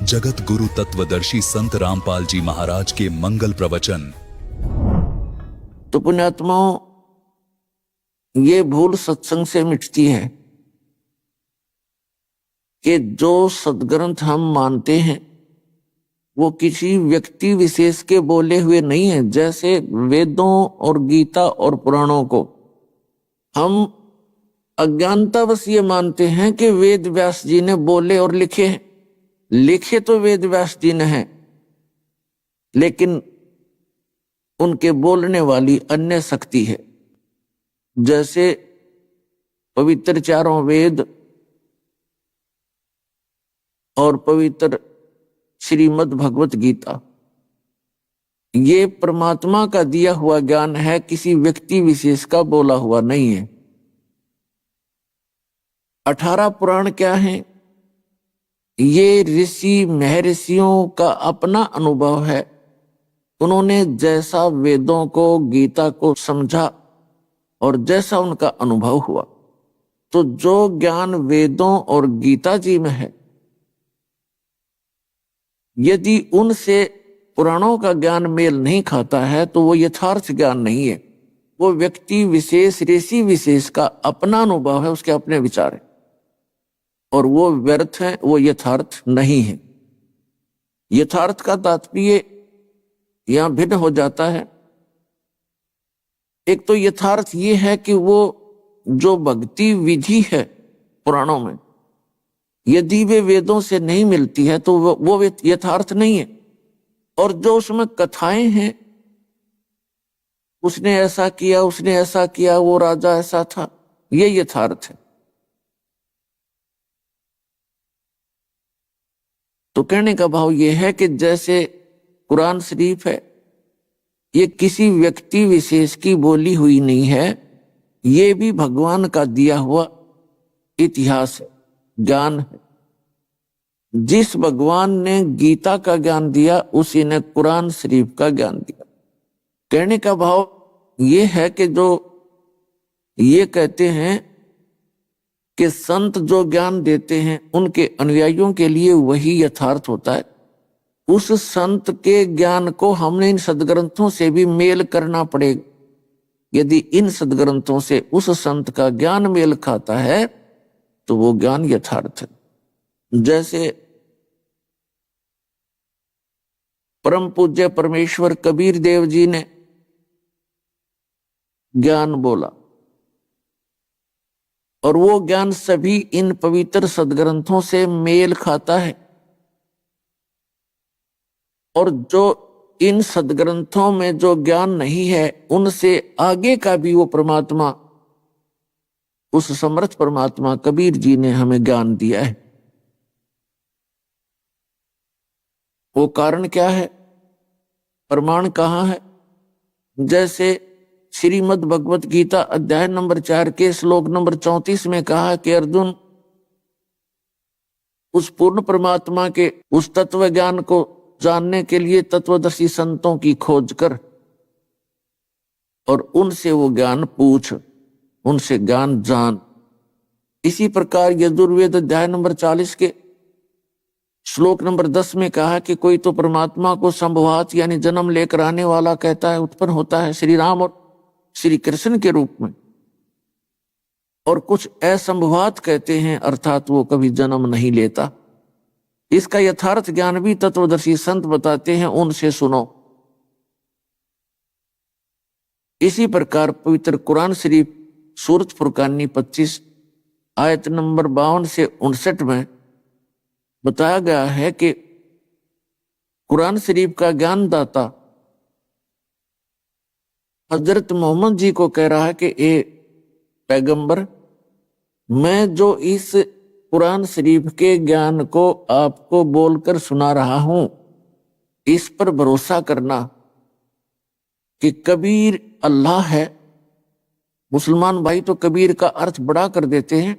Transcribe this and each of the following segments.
जगत गुरु तत्वदर्शी संत रामपाल जी महाराज के मंगल प्रवचन। तो पुण्यात्माओं, ये भूल सत्संग से मिटती है कि जो सदग्रंथ हम मानते हैं वो किसी व्यक्ति विशेष के बोले हुए नहीं है। जैसे वेदों और गीता और पुराणों को हम अज्ञानतावश ये मानते हैं कि वेद व्यास जी ने बोले और लिखे हैं। लिखे तो वेद व्यास जी ने हैं, लेकिन उनके बोलने वाली अन्य शक्ति है। जैसे पवित्र चारों वेद और पवित्र श्रीमद् भगवत गीता, ये परमात्मा का दिया हुआ ज्ञान है, किसी व्यक्ति विशेष का बोला हुआ नहीं है। 18 पुराण क्या है? ये ऋषि महर्षियों का अपना अनुभव है। उन्होंने जैसा वेदों को, गीता को समझा और जैसा उनका अनुभव हुआ, तो जो ज्ञान वेदों और गीता जी में है, यदि उनसे पुराणों का ज्ञान मेल नहीं खाता है तो वो यथार्थ ज्ञान नहीं है। वो व्यक्ति विशेष, ऋषि विशेष का अपना अनुभव है, उसके अपने विचार है, और वो व्यर्थ है, वो यथार्थ नहीं है। यथार्थ का तात्पर्य यहां भिन्न हो जाता है। एक तो यथार्थ ये है कि वो जो भक्ति विधि है पुराणों में, यदि वे वेदों से नहीं मिलती है तो वो यथार्थ नहीं है। और जो उसमें कथाएं हैं, उसने ऐसा किया, उसने ऐसा किया, वो राजा ऐसा था, ये यथार्थ है। तो कहने का भाव यह है कि जैसे कुरान शरीफ है, ये किसी व्यक्ति विशेष की बोली हुई नहीं है, ये भी भगवान का दिया हुआ इतिहास है, ज्ञान है। जिस भगवान ने गीता का ज्ञान दिया, उसी ने कुरान शरीफ का ज्ञान दिया। कहने का भाव ये है कि जो ये कहते हैं कि संत जो ज्ञान देते हैं उनके अनुयायियों के लिए वही यथार्थ होता है। उस संत के ज्ञान को हमने इन सदग्रंथों से भी मेल करना पड़ेगा। यदि इन सदग्रंथों से उस संत का ज्ञान मेल खाता है तो वो ज्ञान यथार्थ है। जैसे परम पूज्य परमेश्वर कबीर देव जी ने ज्ञान बोला, और वो ज्ञान सभी इन पवित्र सदग्रंथों से मेल खाता है। और जो इन सदग्रंथों में जो ज्ञान नहीं है, उनसे आगे का भी वो परमात्मा, उस समर्थ परमात्मा कबीर जी ने हमें ज्ञान दिया है। वो कारण क्या है? प्रमाण कहाँ है? जैसे श्रीमद् भगवत गीता अध्याय नंबर 4 के श्लोक नंबर 34 में कहा कि अर्जुन, उस पूर्ण परमात्मा के उस तत्व ज्ञान को जानने के लिए तत्वदर्शी संतों की खोज कर और उनसे वो ज्ञान पूछ, उनसे ज्ञान जान। इसी प्रकार यजुर्वेद अध्याय नंबर 40 के श्लोक नंबर 10 में कहा कि कोई तो परमात्मा को संभवात यानी जन्म लेकर आने वाला कहता है, उत्पन्न होता है श्री राम और श्री कृष्ण के रूप में, और कुछ असंभवात कहते हैं, अर्थात वो कभी जन्म नहीं लेता। इसका यथार्थ ज्ञान भी तत्वदर्शी संत बताते हैं, उनसे सुनो। इसी प्रकार पवित्र कुरान शरीफ सूरत फुरकानी 25 आयत नंबर 52 से 59 में बताया गया है कि कुरान शरीफ का ज्ञानदाता हजरत मोहम्मद जी को कह रहा है कि ए पैगंबर, मैं जो इस कुरान शरीफ के ज्ञान को आपको बोलकर सुना रहा हूं, इस पर भरोसा करना कि कबीर अल्लाह है। मुसलमान भाई तो कबीर का अर्थ बड़ा कर देते हैं,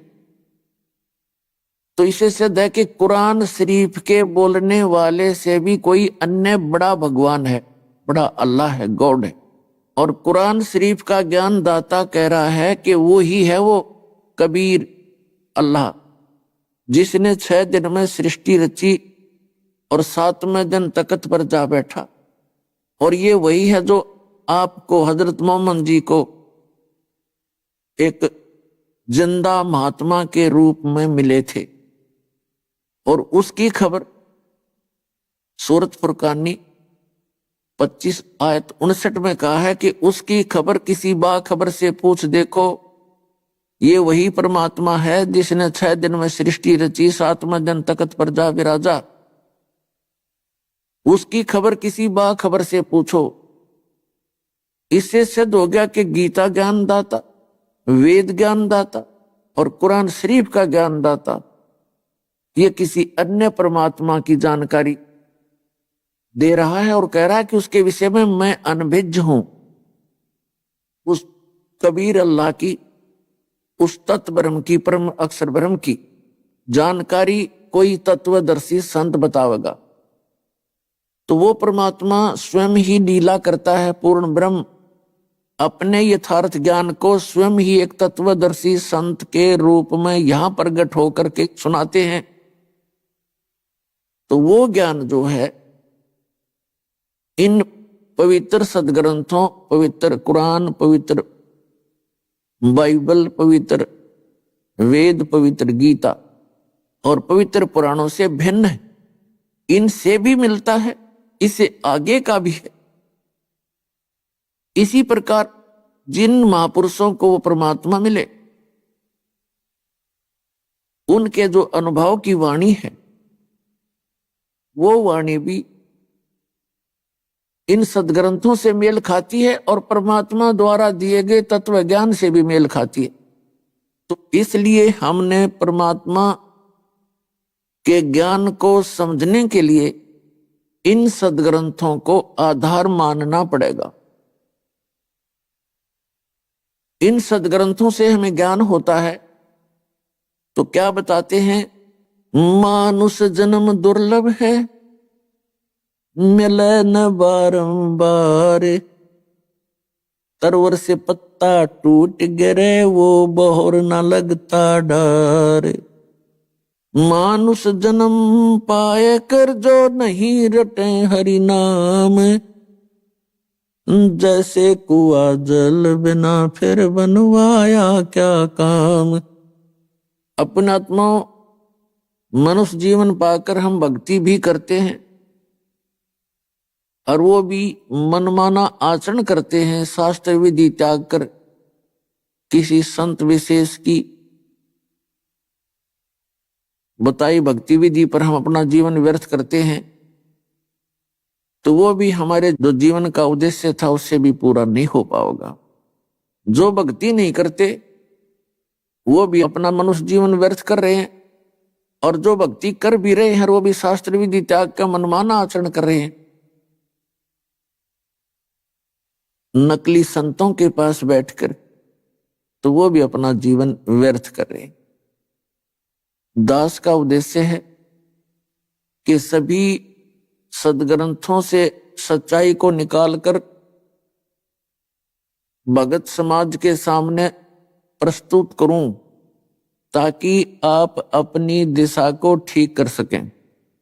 तो इसे सिद्ध है कि कुरान शरीफ के बोलने वाले से भी कोई अन्य बड़ा भगवान है, बड़ा अल्लाह है, गॉड है। और कुरान शरीफ का ज्ञान दाता कह रहा है कि वो ही है वो कबीर अल्लाह, जिसने 6 दिन में सृष्टि रची और 7वें दिन तख्त पर जा बैठा। और ये वही है जो आपको हजरत मोहम्मद जी को एक जिंदा महात्मा के रूप में मिले थे। और उसकी खबर सूरत फुरकानी 25 आयत 59 में कहा है कि उसकी खबर किसी बाखबर से पूछ देखो, ये वही परमात्मा है जिसने 6 दिन में सृष्टि रची, 7वें दिन तख्त पर जा विराजा। उसकी खबर किसी बाखबर से पूछो। इससे सिद्ध हो गया कि गीता ज्ञानदाता, वेद ज्ञानदाता और कुरान शरीफ का ज्ञानदाता ये किसी अन्य परमात्मा की जानकारी दे रहा है और कह रहा है कि उसके विषय में मैं अनभिज्ञ हूं। उस कबीर अल्लाह की, उस तत्व ब्रह्म की, परम अक्षर ब्रह्म की जानकारी कोई तत्वदर्शी संत बतावेगा तो वो परमात्मा स्वयं ही लीला करता है। पूर्ण ब्रह्म अपने यथार्थ ज्ञान को स्वयं ही एक तत्वदर्शी संत के रूप में यहां प्रकट होकर के सुनाते हैं। तो वो ज्ञान जो है इन पवित्र सदग्रंथों, पवित्र कुरान, पवित्र बाइबल, पवित्र वेद, पवित्र गीता और पवित्र पुराणों से भिन्न है। इनसे भी मिलता है, इससे आगे का भी है। इसी प्रकार जिन महापुरुषों को वो परमात्मा मिले उनके जो अनुभव की वाणी है वो वाणी भी इन सदग्रंथों से मेल खाती है और परमात्मा द्वारा दिए गए तत्व ज्ञान से भी मेल खाती है। तो इसलिए हमने परमात्मा के ज्ञान को समझने के लिए इन सदग्रंथों को आधार मानना पड़ेगा। इन सदग्रंथों से हमें ज्ञान होता है तो क्या बताते हैं? मानुष जन्म दुर्लभ है, मिले न बारंबार, तरवर से पत्ता टूट गिरे वो बहोर न लगता डर। मानुष जन्म पाए कर जो नहीं रटे हरि नाम, जैसे कुआ जल बिना फिर बनवाया क्या काम। अपना आत्मा मनुष्य जीवन पाकर हम भक्ति भी करते हैं और वो भी मनमाना आचरण करते हैं, शास्त्र विधि त्याग कर किसी संत विशेष की बताई भक्ति विधि पर हम अपना जीवन व्यर्थ करते हैं, तो वो भी हमारे जो जीवन का उद्देश्य था उससे भी पूरा नहीं हो पाएगा। जो भक्ति नहीं करते वो भी अपना मनुष्य जीवन व्यर्थ कर रहे हैं, और जो भक्ति कर भी रहे हैं वो भी शास्त्र विधि त्याग का मनमाना आचरण कर रहे हैं। नकली संतों के पास बैठकर तो वो भी अपना जीवन व्यर्थ कर रहे हैं। दास का उद्देश्य है कि सभी सदग्रंथों से सच्चाई को निकालकर भगत समाज के सामने प्रस्तुत करूं ताकि आप अपनी दिशा को ठीक कर सकें।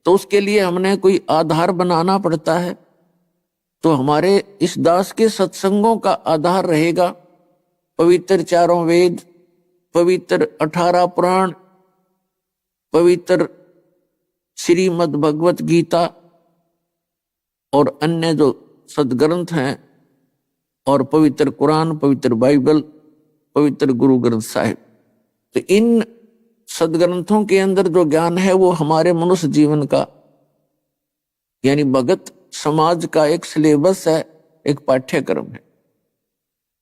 तो उसके लिए हमने कोई आधार बनाना पड़ता है। तो हमारे इस दास के सत्संगों का आधार रहेगा पवित्र 4 वेद, पवित्र 18 पुराण, पवित्र श्रीमद् भगवत गीता और अन्य जो सदग्रंथ हैं, और पवित्र कुरान, पवित्र बाइबल, पवित्र गुरु ग्रंथ साहिब। तो इन सदग्रंथों के अंदर जो ज्ञान है वो हमारे मनुष्य जीवन का यानी भगत समाज का एक सिलेबस है, एक पाठ्यक्रम है।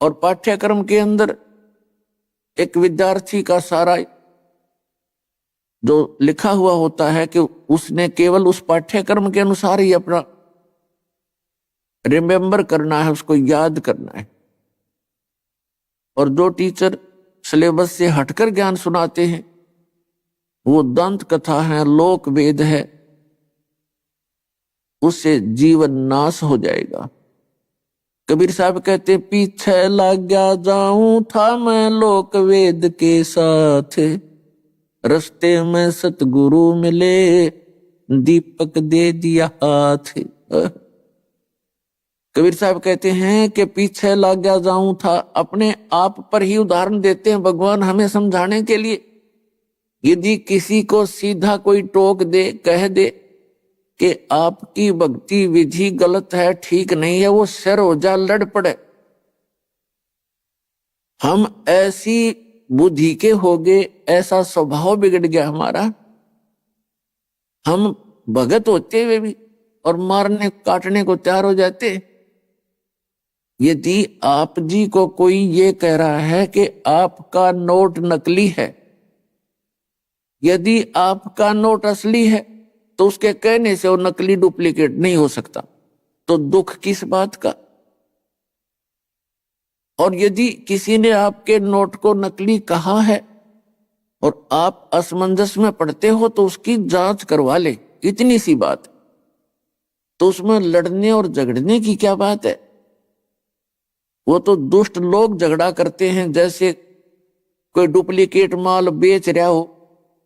और पाठ्यक्रम के अंदर एक विद्यार्थी का सारा जो लिखा हुआ होता है कि उसने केवल उस पाठ्यक्रम के अनुसार ही अपना रिमेम्बर करना है, उसको याद करना है। और जो टीचर सिलेबस से हटकर ज्ञान सुनाते हैं वो दंत कथा है, लोक वेद है, उससे जीवन नाश हो जाएगा। कबीर साहब कहते पीछे लग गया जाऊं था मैं लोक वेद के साथ, रस्ते में सतगुरु मिले दीपक दे दिया हाथ। कबीर साहब कहते हैं कि पीछे लग गया जाऊं था, अपने आप पर ही उदाहरण देते हैं भगवान हमें समझाने के लिए। यदि किसी को सीधा कोई टोक दे, कह दे कि आपकी भक्ति विधि गलत है, ठीक नहीं है, वो सिर हो जा, लड़ पड़े। हम ऐसी बुद्धि के हो गए, ऐसा स्वभाव बिगड़ गया हमारा, हम भगत होते हुए भी और मारने काटने को तैयार हो जाते। यदि आप जी को कोई ये कह रहा है कि आपका नोट नकली है, यदि आपका नोट असली है, तो उसके कहने से वो नकली डुप्लीकेट नहीं हो सकता, तो दुख किस बात का। और यदि किसी ने आपके नोट को नकली कहा है और आप असमंजस में पड़ते हो, तो उसकी जांच करवा ले, इतनी सी बात। तो उसमें लड़ने और झगड़ने की क्या बात है। वो तो दुष्ट लोग झगड़ा करते हैं, जैसे कोई डुप्लीकेट माल बेच रहा हो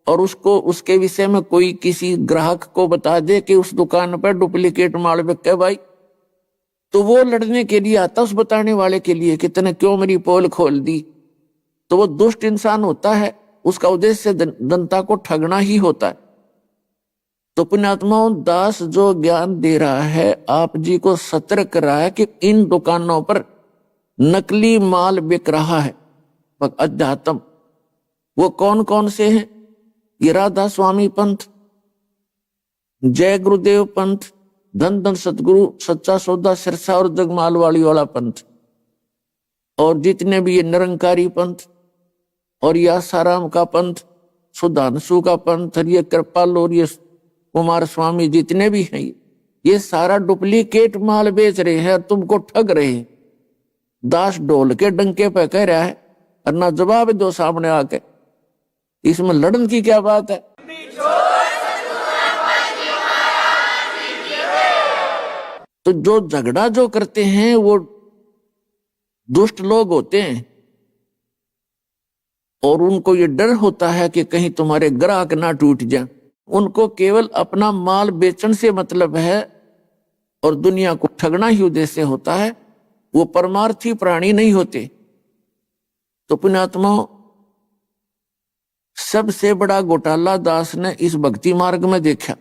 और उसको उसके विषय में कोई किसी ग्राहक को बता दे कि उस दुकान पर डुप्लीकेट माल बिके भाई, तो वो लड़ने के लिए आता उस बताने वाले के लिए कि तूने क्यों मेरी पोल खोल दी। तो वो दुष्ट इंसान होता है, उसका उद्देश्य जनता को ठगना ही होता है। तो पुण्यात्माओं, दास जो ज्ञान दे रहा है, आप जी को सतर्क कर रहा है कि इन दुकानों पर नकली माल बिक रहा है। अध्यात्म वो कौन कौन से हैं? ये राधा स्वामी पंथ, जय गुरुदेव पंथ, धन धन सतगुरु, सच्चा सौदा, सिरसा और जगमाल वाली वाला पंथ, और जितने भी ये निरंकारी पंथ और ये आसाराम का पंथ, सुधांशु का पंथ, और ये कृपाल और ये कुमार स्वामी, जितने भी हैं, ये सारा डुप्लीकेट माल बेच रहे हैं, तुमको ठग रहे हैं। दास ढोल के डंके पे कह रहा है और ना जवाब दो सामने आके, इसमें लड़न की क्या बात है। तो जो झगड़ा जो करते हैं वो दुष्ट लोग होते हैं, और उनको ये डर होता है कि कहीं तुम्हारे ग्राहक ना टूट जाए। उनको केवल अपना माल बेचने से मतलब है और दुनिया को ठगना ही उद्देश्य होता है, वो परमार्थी प्राणी नहीं होते। तो पुण्यात्माओं, सबसे बड़ा घोटाला दास ने इस भक्ति मार्ग में देखा।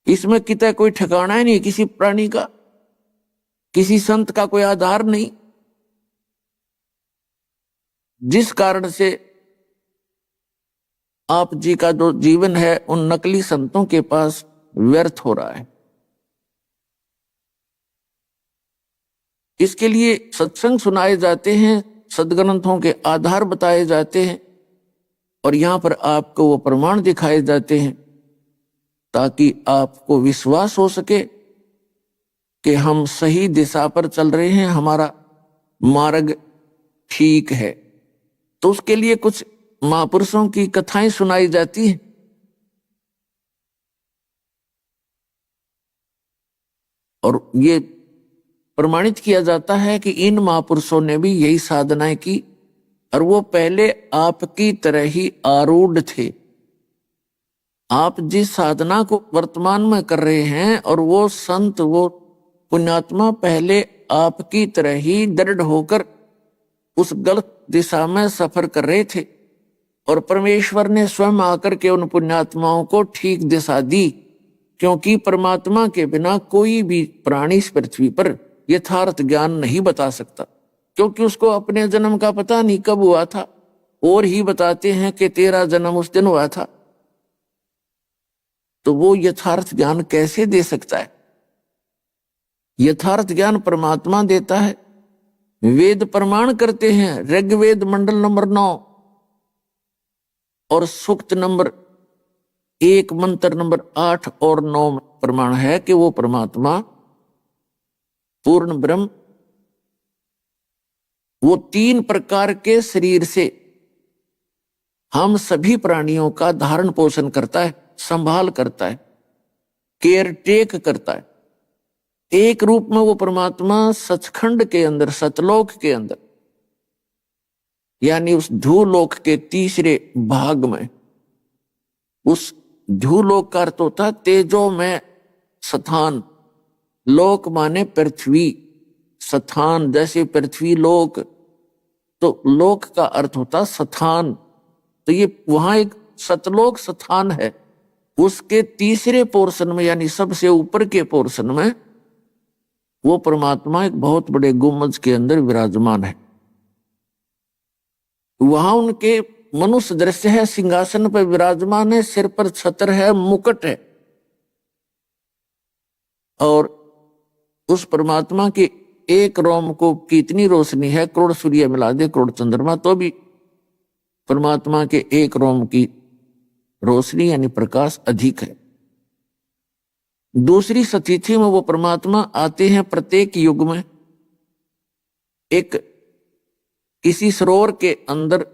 इसमें कितना कोई ठिकाना ही नहीं, किसी प्राणी का, किसी संत का कोई आधार नहीं, जिस कारण से आप जी का जो जीवन है उन नकली संतों के पास व्यर्थ हो रहा है। इसके लिए सत्संग सुनाए जाते हैं, सदग्रंथों के आधार बताए जाते हैं, और यहां पर आपको वो प्रमाण दिखाए जाते हैं ताकि आपको विश्वास हो सके कि हम सही दिशा पर चल रहे हैं, हमारा मार्ग ठीक है। तो उसके लिए कुछ महापुरुषों की कथाएं सुनाई जाती हैं, और ये प्रमाणित किया जाता है कि इन महापुरुषों ने भी यही साधनाएं की, और वो पहले आपकी तरह ही आरूढ़ थे। आप जिस साधना को वर्तमान में कर रहे हैं, और वो संत, वो पुण्यात्मा पहले आपकी तरह ही दृढ़ होकर उस गलत दिशा में सफर कर रहे थे, और परमेश्वर ने स्वयं आकर के उन पुण्यात्माओं को ठीक दिशा दी। क्योंकि परमात्मा के बिना कोई भी प्राणी इस पृथ्वी पर यथार्थ ज्ञान नहीं बता सकता, क्योंकि उसको अपने जन्म का पता नहीं कब हुआ था, और ही बताते हैं कि तेरा जन्म उस दिन हुआ था। तो वो यथार्थ ज्ञान कैसे दे सकता है? यथार्थ ज्ञान परमात्मा देता है। वेद प्रमाण करते हैं, ऋग्वेद मंडल नंबर 9 और सूक्त नंबर 1 मंत्र नंबर 8 और 9 में प्रमाण है कि वो परमात्मा पूर्ण ब्रह्म, वो 3 प्रकार के शरीर से हम सभी प्राणियों का धारण पोषण करता है, संभाल करता है, केयर टेक करता है। एक रूप में वो परमात्मा सचखंड के अंदर, सतलोक के अंदर, यानी उस धूलोक के तीसरे भाग में, उस झूलोक का अर्थ होता है तेजो में स्थान। लोक माने पृथ्वी, स्थान जैसे पृथ्वी लोक, तो लोक का अर्थ होता स्थान। तो ये वहां एक सतलोक स्थान है, उसके तीसरे पोर्शन में यानी सबसे ऊपर के पोर्शन में वो परमात्मा एक बहुत बड़े गुम्बज के अंदर विराजमान है। वहां उनके मनुष्य दृश्य है, सिंहासन पर विराजमान है, सिर पर छत्र है, मुकुट है, और उस परमात्मा के एक रोम को कितनी रोशनी है, करोड़ सूर्य मिला दे करोड़ चंद्रमा तो भी परमात्मा के एक रोम की रोशनी यानी प्रकाश अधिक है। दूसरी सतिथि में वो परमात्मा आते हैं प्रत्येक युग में, एक किसी सरोवर के अंदर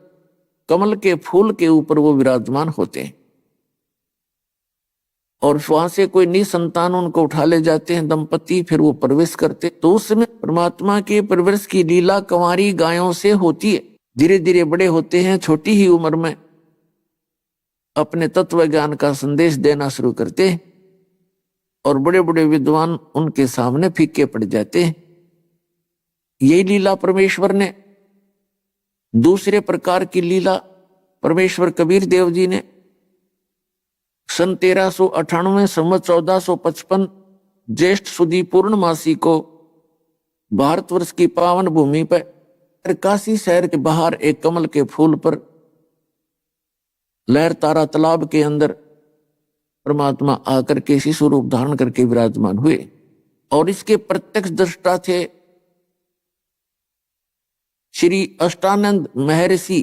कमल के फूल के ऊपर वो विराजमान होते हैं, और वहां से कोई निसंतान उनको उठा ले जाते हैं दंपति, फिर वो प्रवेश करते। तो उसमें परमात्मा के प्रवेश की लीला कंवारी गायों से होती है। धीरे धीरे बड़े होते हैं, छोटी ही उम्र में अपने तत्व ज्ञान का संदेश देना शुरू करते हैं, और बड़े बड़े विद्वान उनके सामने फीके पड़ जाते हैं। यही लीला परमेश्वर ने, दूसरे प्रकार की लीला परमेश्वर कबीर देव जी ने सन 1398 संवत 1455 ज्येष्ठ सुदी पूर्णमासी को भारतवर्ष की पावन भूमि पर काशी शहर के बाहर एक कमल के फूल पर लहर तारा तालाब के अंदर परमात्मा आकर के शिशु रूप धारण करके विराजमान हुए, और इसके प्रत्यक्ष दृष्टा थे श्री अष्टानंद महर्षि,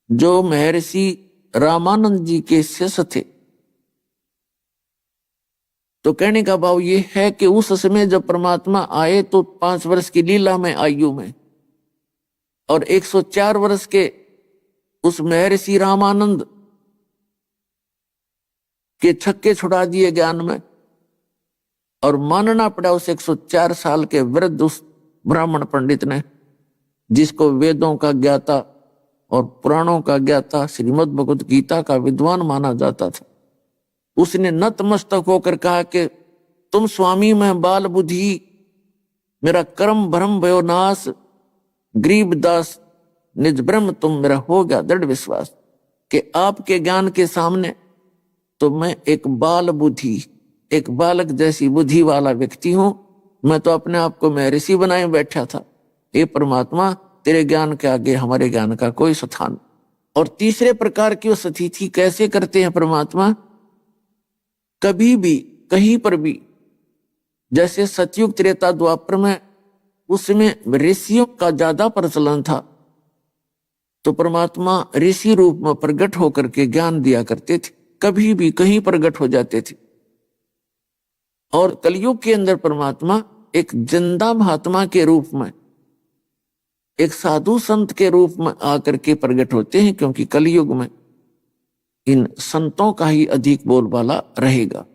जो महर्षि रामानंद जी के शिष्य थे। तो कहने का भाव ये है कि उस समय जब परमात्मा आए तो 5 वर्ष की लीला में आयु में, और 104 वर्ष के उस महर्षि रामानंद के छक्के छुड़ा दिए ज्ञान में, और मानना पड़ा उस 104 साल के वृद्ध उस ब्राह्मण पंडित ने, जिसको वेदों का ज्ञाता और पुराणों का ज्ञाता, श्रीमद् भगवत गीता का विद्वान माना जाता था। उसने नतमस्तक होकर कहा कि तुम स्वामी मैं बाल बुद्धि, मेरा कर्म भ्रम भयो नाश, गरीब दास निज ब्रह्म तुम मेरा हो गया दृढ़ विश्वास, कि आपके ज्ञान के सामने तो मैं एक बाल बुद्धि, एक बालक जैसी बुद्धि वाला व्यक्ति हूं। मैं तो अपने आप को महर्षि बनाए बैठा था। ये परमात्मा तेरे ज्ञान के आगे हमारे ज्ञान का कोई स्थान। और तीसरे प्रकार की वो सतिथि कैसे करते हैं परमात्मा, कभी भी कहीं पर भी, जैसे सतयुग त्रेता द्वापर में उसमें ऋषियों का ज्यादा प्रचलन था, तो परमात्मा ऋषि रूप में प्रकट होकर के ज्ञान दिया करते थे, कभी भी कहीं प्रकट हो जाते थे। और कलयुग के अंदर परमात्मा एक जिंदा महात्मा के रूप में, एक साधु संत के रूप में आकर के प्रकट होते हैं, क्योंकि कलयुग में इन संतों का ही अधिक बोलबाला रहेगा।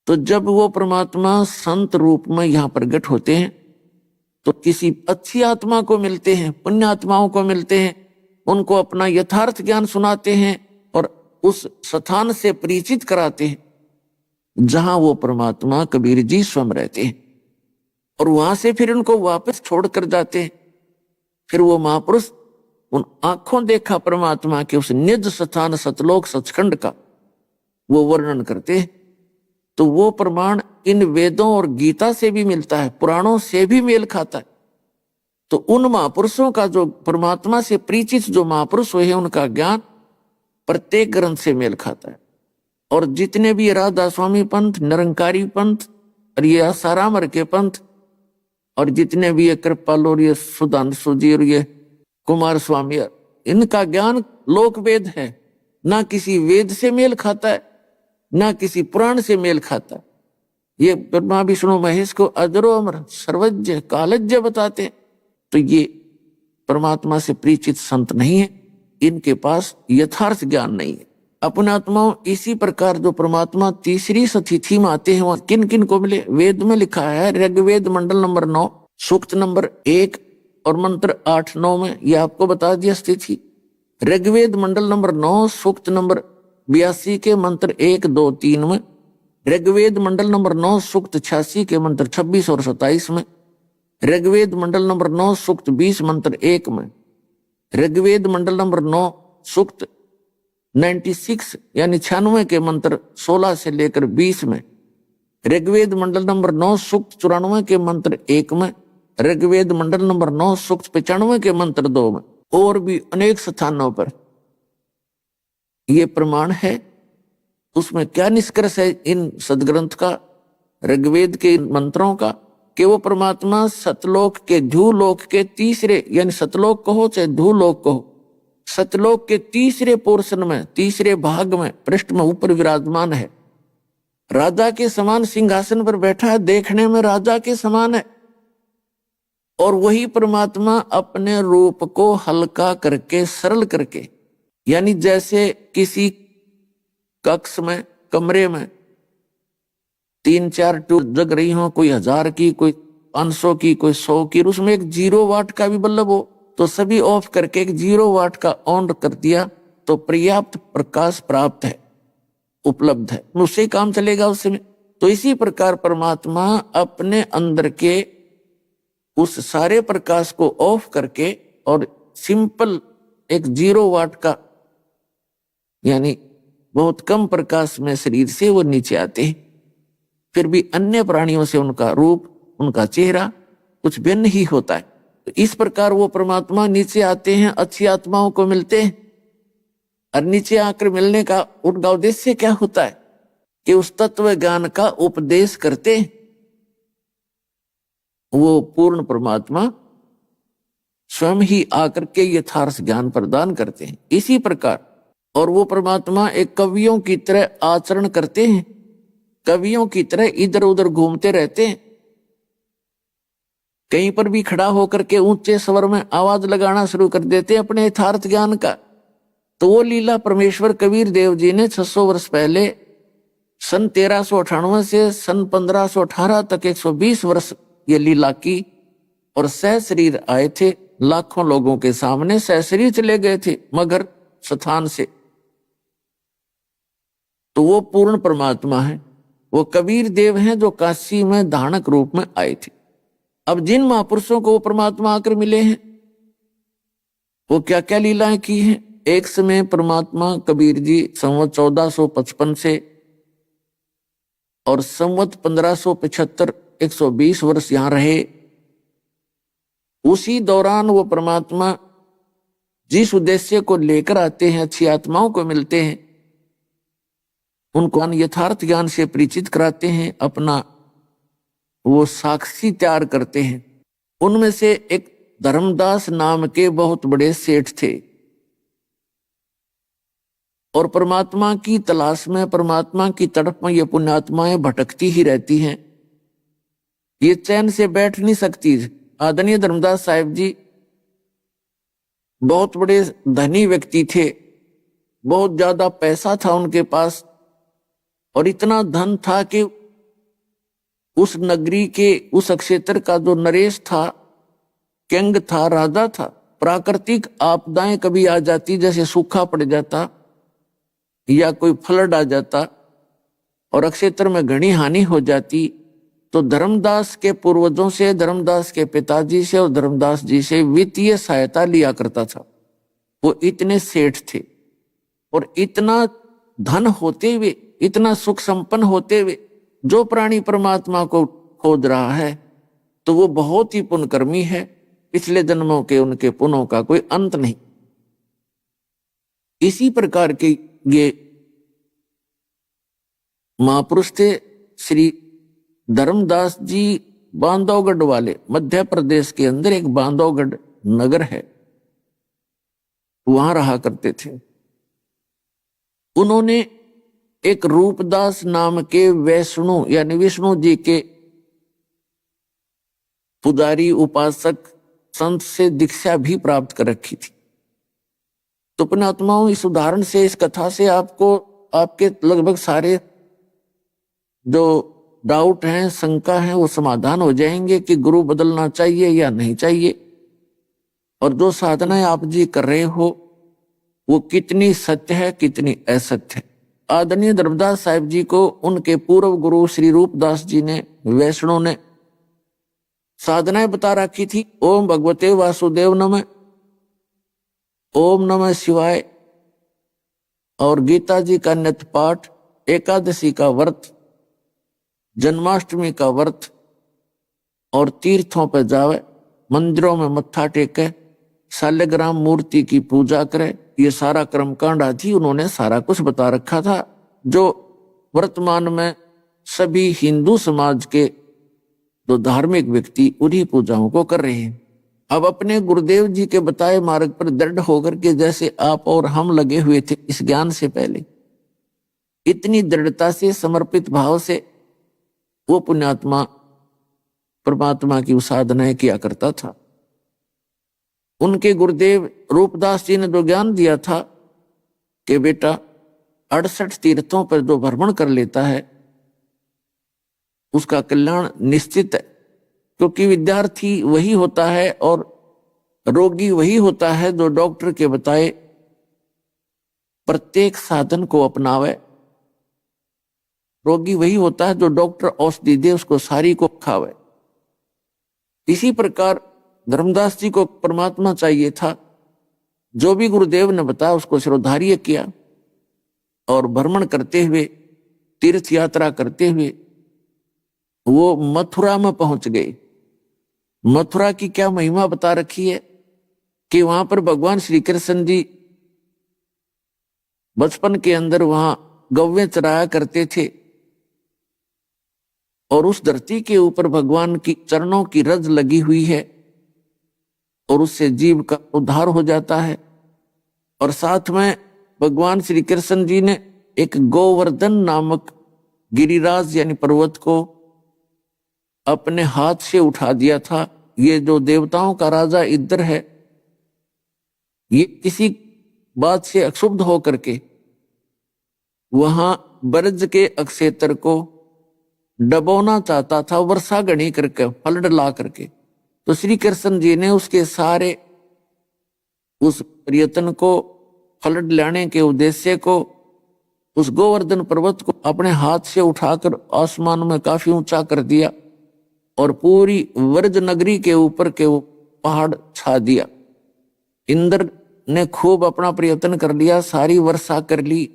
तो जब वो परमात्मा संत रूप में यहां प्रकट होते हैं तो किसी अच्छी आत्मा को मिलते हैं, पुण्य आत्माओं को मिलते हैं, उनको अपना यथार्थ ज्ञान सुनाते हैं और उस स्थान से परिचित कराते हैं जहां वो परमात्मा कबीर जी स्वयं रहते हैं, और वहां से फिर उनको वापस छोड़ कर जाते हैं। फिर वो महापुरुष उन आंखों देखा परमात्मा के उस निज स्थान सतलोक सचखंड का वो वर्णन करते हैं। तो वो प्रमाण इन वेदों और गीता से भी मिलता है, पुराणों से भी मेल खाता है। तो उन महापुरुषों का जो परमात्मा से परिचित जो महापुरुष हुए हैं, उनका ज्ञान प्रत्येक ग्रंथ से मेल खाता है। और जितने भी राधा स्वामी पंथ, निरंकारी पंथ और ये आसाराम के पंथ, और जितने भी ये कृपाल और ये सुधांशु जी और ये कुमार स्वामी, इनका ज्ञान लोक वेद है, ना किसी वेद से मेल खाता है, ना किसी पुराण से मेल खाता है। ये ब्रह्मा विष्णु महेश को अजरो अमर सर्वज्ञ कालज्ञ बताते हैं। तो ये परमात्मा से परिचित संत नहीं है, इनके पास यथार्थ ज्ञान नहीं है। अपने आत्माओं इसी प्रकार जो परमात्मा तीसरी सतिथि में आते हैं, वहां किन किन को मिले, वेद में लिखा है, ऋग्वेद मंडल नंबर 9 सूक्त नंबर 1 और मंत्र 8-9 में ये आपको बता दिया स्थिति। ऋग्वेद मंडल नंबर 9 सूक्त नंबर 82 के मंत्र 1, 2, 3 में, ऋग्वेद मंडल नंबर 9 सूक्त 86 के मंत्र 26 और 27 में, ऋग्वेद मंडल नंबर 9 सूक्त 20 मंत्र 1 में, ऋग्वेद मंडल नंबर 9 सूक्त 96 यानी 96 के मंत्र 16 से लेकर 20 में, ऋग्वेद मंडल नंबर 9 सूक्त 94 के मंत्र 1 में, ऋग्वेद मंडल नंबर 9 सूक्त 95 के मंत्र 2 में, और भी अनेक स्थानों पर ये प्रमाण है। उसमें क्या निष्कर्ष है इन सदग्रंथ का, ऋग्वेद के मंत्रों का, कि वो परमात्मा सतलोक के ध्रुलोक के तीसरे, यानी सतलोक कहो चाहे ध्रुलोक कहो, सतलोक के तीसरे पोर्शन में, तीसरे भाग में, पृष्ठ में ऊपर विराजमान है। राजा के समान सिंहासन पर बैठा है, देखने में राजा के समान है। और वही परमात्मा अपने रूप को हल्का करके, सरल करके, यानी जैसे किसी कक्ष में, कमरे में 3-4 ट्यूब जग रही हो, कोई 1000 की, कोई 500 की, कोई 100 की, उसमें एक 0 वाट का भी बल्ब हो तो सभी ऑफ करके एक 0 वाट का ऑन कर दिया तो पर्याप्त प्रकाश प्राप्त है, उपलब्ध है, उससे काम चलेगा उसमें। तो इसी प्रकार परमात्मा अपने अंदर के उस सारे प्रकाश को ऑफ करके और सिंपल एक 0 वाट का, यानी बहुत कम प्रकाश में शरीर से वो नीचे आते हैं। फिर भी अन्य प्राणियों से उनका रूप, उनका चेहरा कुछ भिन्न ही होता है। तो इस प्रकार वो परमात्मा नीचे आते हैं, अच्छी आत्माओं को मिलते हैं, और नीचे आकर मिलने का उनका उद्देश्य क्या होता है कि उस तत्व ज्ञान का उपदेश करते हैं। वो पूर्ण परमात्मा स्वयं ही आकर के यथार्थ ज्ञान प्रदान करते हैं। इसी प्रकार और वो परमात्मा एक कवियों की तरह आचरण करते हैं, कवियों की तरह इधर उधर घूमते रहते हैं। कहीं पर भी खड़ा होकर के ऊंचे स्वर में आवाज लगाना शुरू कर देते हैं अपने यथार्थ ज्ञान का। तो वो लीला परमेश्वर कबीर देव जी ने 600 वर्ष पहले सन 1398 से सन 1518 तक 120 वर्ष ये लीला की, और सह शरीर आए थे लाखों लोगों के सामने, सह शरीर चले गए थे मगर स्थान से। तो वो पूर्ण परमात्मा है, वो कबीर देव हैं जो काशी में धानक रूप में आए थे। अब जिन महापुरुषों को वो परमात्मा आकर मिले हैं, वो क्या क्या लीलाएं की हैं। एक समय परमात्मा कबीर जी संवत 1455 से और संवत 1575 120 वर्ष यहां रहे। उसी दौरान वो परमात्मा जिस उद्देश्य को लेकर आते हैं, अच्छी आत्माओं को मिलते हैं, उनको यथार्थ ज्ञान से परिचित कराते हैं, अपना वो साक्षी तैयार करते हैं। उनमें से एक धर्मदास नाम के बहुत बड़े सेठ थे, और परमात्मा की तलाश में, परमात्मा की तड़प में ये पुण्यात्माएं भटकती ही रहती हैं, ये चैन से बैठ नहीं सकती। आदरणीय धर्मदास साहिब जी बहुत बड़े धनी व्यक्ति थे, बहुत ज्यादा पैसा था उनके पास, और इतना धन था कि उस नगरी के, उस क्षेत्र का जो नरेश था, किंग था, राजा था, प्राकृतिक आपदाएं कभी आ जाती, जैसे सूखा पड़ जाता या कोई फ्लड आ जाता और क्षेत्र में घनी हानि हो जाती, तो धर्मदास के पूर्वजों से, धर्मदास के पिताजी से और धर्मदास जी से वित्तीय सहायता लिया करता था। वो इतने सेठ थे, और इतना धन होते हुए, इतना सुख संपन्न होते हुए, जो प्राणी परमात्मा को खोज रहा है तो वो बहुत ही पुण्यकर्मी है। पिछले जन्मों के उनके पुण्यों का कोई अंत नहीं। इसी प्रकार के ये महापुरुष थे। श्री धर्मदास जी बांधवगढ़ वाले, मध्य प्रदेश के अंदर एक बांधवगढ़ नगर है, वहां रहा करते थे। उन्होंने एक रूपदास नाम के वैष्णु, यानी विष्णु जी के पुजारी, उपासक, संत से दीक्षा भी प्राप्त कर रखी थी। तो पुण्यात्माओं, इस उदाहरण से, इस कथा से आपको, आपके लगभग सारे जो डाउट हैं, शंका हैं, वो समाधान हो जाएंगे कि गुरु बदलना चाहिए या नहीं चाहिए, और जो साधनाएं आप जी कर रहे हो वो कितनी सत्य है, कितनी असत्य है। आदरणीय धर्मदास साहिब जी को उनके पूर्व गुरु श्री रूपदास जी ने, वैष्णव ने साधनाएं बता रखी थी। ओम भगवते वासुदेव नमः, ओम नमः शिवाय, और गीता जी का नित्य पाठ, एकादशी का व्रत, जन्माष्टमी का व्रत, और तीर्थों पर जावे, मंदिरों में मत्था टेके, शालिग्राम मूर्ति की पूजा करे। ये सारा कर्मकांड आदि उन्होंने सारा कुछ बता रखा था, जो वर्तमान में सभी हिंदू समाज के जो धार्मिक व्यक्ति उन्हीं पूजाओं को कर रहे हैं। अब अपने गुरुदेव जी के बताए मार्ग पर दृढ़ होकर के, जैसे आप और हम लगे हुए थे इस ज्ञान से पहले, इतनी दृढ़ता से, समर्पित भाव से वो पुण्यात्मा परमात्मा की साधनाएं किया करता था। उनके गुरुदेव रूपदास जी ने जो ज्ञान दिया था कि बेटा 68 तीर्थों पर जो भ्रमण कर लेता है उसका कल्याण निश्चित है, क्योंकि विद्यार्थी वही होता है और रोगी वही होता है जो डॉक्टर के बताए प्रत्येक साधन को अपनावे। रोगी वही होता है जो डॉक्टर औषधि दे उसको सारी को खावे। इसी प्रकार धर्मदास जी को परमात्मा चाहिए था, जो भी गुरुदेव ने बताया उसको शिरोधार्य किया और भ्रमण करते हुए, तीर्थ यात्रा करते हुए वो मथुरा में पहुंच गए। मथुरा की क्या महिमा बता रखी है कि वहां पर भगवान श्री कृष्ण जी बचपन के अंदर वहां गौवें चराया करते थे, और उस धरती के ऊपर भगवान की चरणों की रज लगी हुई है और उससे जीव का उद्धार हो जाता है। और साथ में भगवान श्री कृष्ण जी ने एक गोवर्धन नामक गिरिराज यानी पर्वत को अपने हाथ से उठा दिया था। ये जो देवताओं का राजा इधर है, ये किसी बात से अक्षुब्ध होकर के वहां ब्रज के अक्षेत्र को डबोना चाहता था, वर्षा गणी करके, फ्लड ला करके। तो श्री कृष्ण जी ने उसके सारे उस प्रयत्न को, फ्लड लाने के उद्देश्य को, उस गोवर्धन पर्वत को अपने हाथ से उठाकर आसमान में काफी ऊंचा कर दिया और पूरी व्रज नगरी के ऊपर के वो पहाड़ छा दिया। इंद्र ने खूब अपना प्रयत्न कर लिया, सारी वर्षा कर ली,